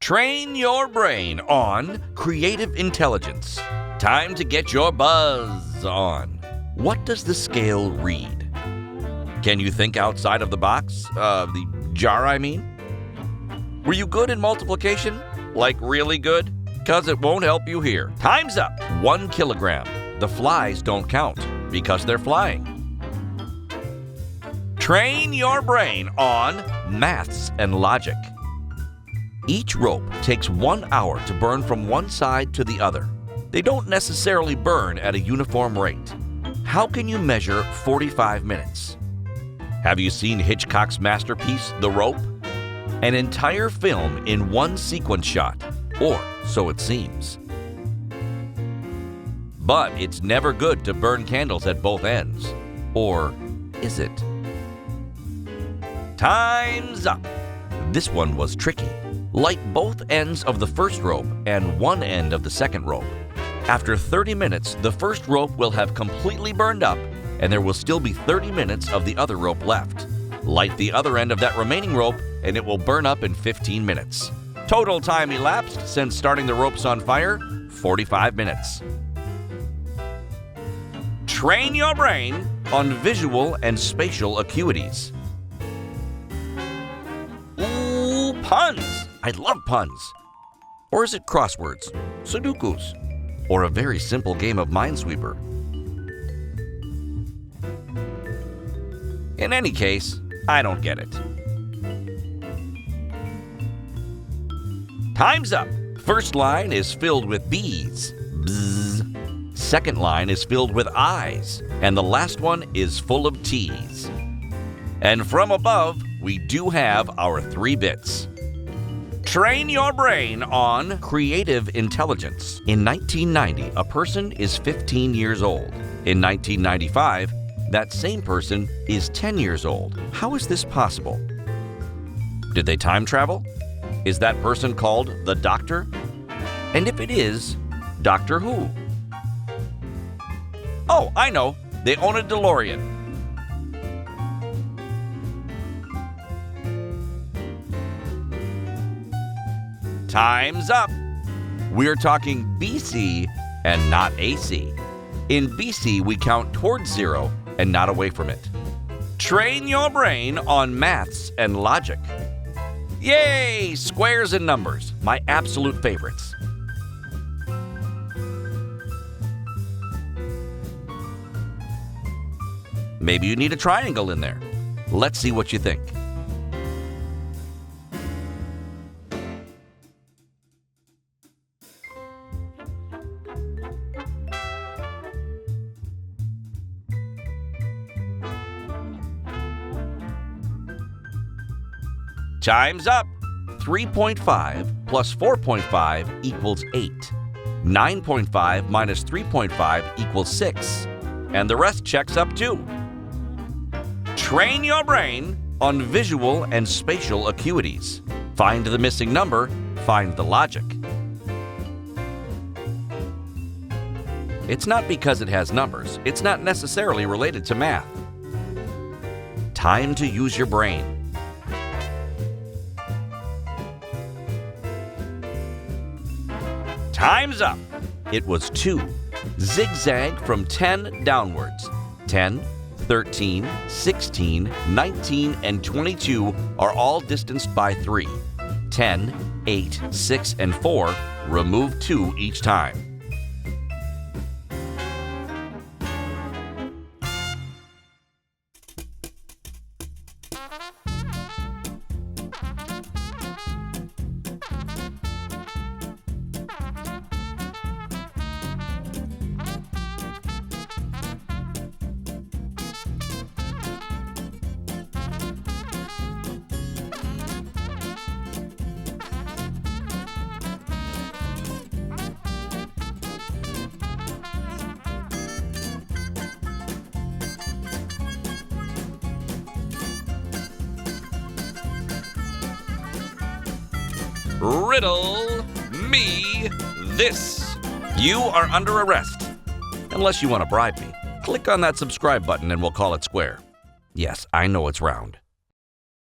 Train your brain on creative intelligence. Time to get your buzz on. What does the scale read? Can you think outside of the box? The jar, I mean? Were you good in multiplication? Like really good? 'Cause it won't help you here. Time's up. 1 kilogram. The flies don't count because they're flying. Train your brain on maths and logic. Each rope takes 1 hour to burn from one side to the other. They don't necessarily burn at a uniform rate. How can you measure 45 minutes? Have you seen Hitchcock's masterpiece, The Rope? An entire film in one sequence shot, or so it seems. But it's never good to burn candles at both ends. Or is it? Time's up! This one was tricky. Light both ends of the first rope and one end of the second rope. After 30 minutes, the first rope will have completely burned up, and there will still be 30 minutes of the other rope left. Light the other end of that remaining rope, and it will burn up in 15 minutes. Total time elapsed since starting the ropes on fire, 45 minutes. Train your brain on visual and spatial acuities. Ooh, puns! I love puns. Or is it crosswords, Sudokus, or a very simple game of Minesweeper? In any case, I don't get it. Time's up. First line is filled with B's. Bzz. Second line is filled with I's. And the last one is full of T's. And from above, we do have our 3 bits. Train your brain on creative intelligence. In 1990, a person is 15 years old. In 1995, that same person is 10 years old. How is this possible? Did they time travel? Is that person called the Doctor? And if it is, Doctor who? Oh, I know. They own a DeLorean. Time's up. We're talking BC and not AC. In BC, we count towards 0 and not away from it. Train your brain on maths and logic. Yay! Squares and numbers, my absolute favorites. Maybe you need a triangle in there. Let's see what you think. Time's up! 3.5 plus 4.5 equals 8. 9.5 minus 3.5 equals 6. And the rest checks up too. Train your brain on visual and spatial acuities. Find the missing number, find the logic. It's not because it has numbers. It's not necessarily related to math. Time to use your brain. Time's up. It was 2. Zigzag from 10 downwards. 10, 13, 16, 19, and 22 are all distanced by 3. 10, 8, 6, and 4 remove 2 each time. Riddle me this. You are under arrest. Unless you want to bribe me. Click on that subscribe button and we'll call it square. Yes, I know it's round.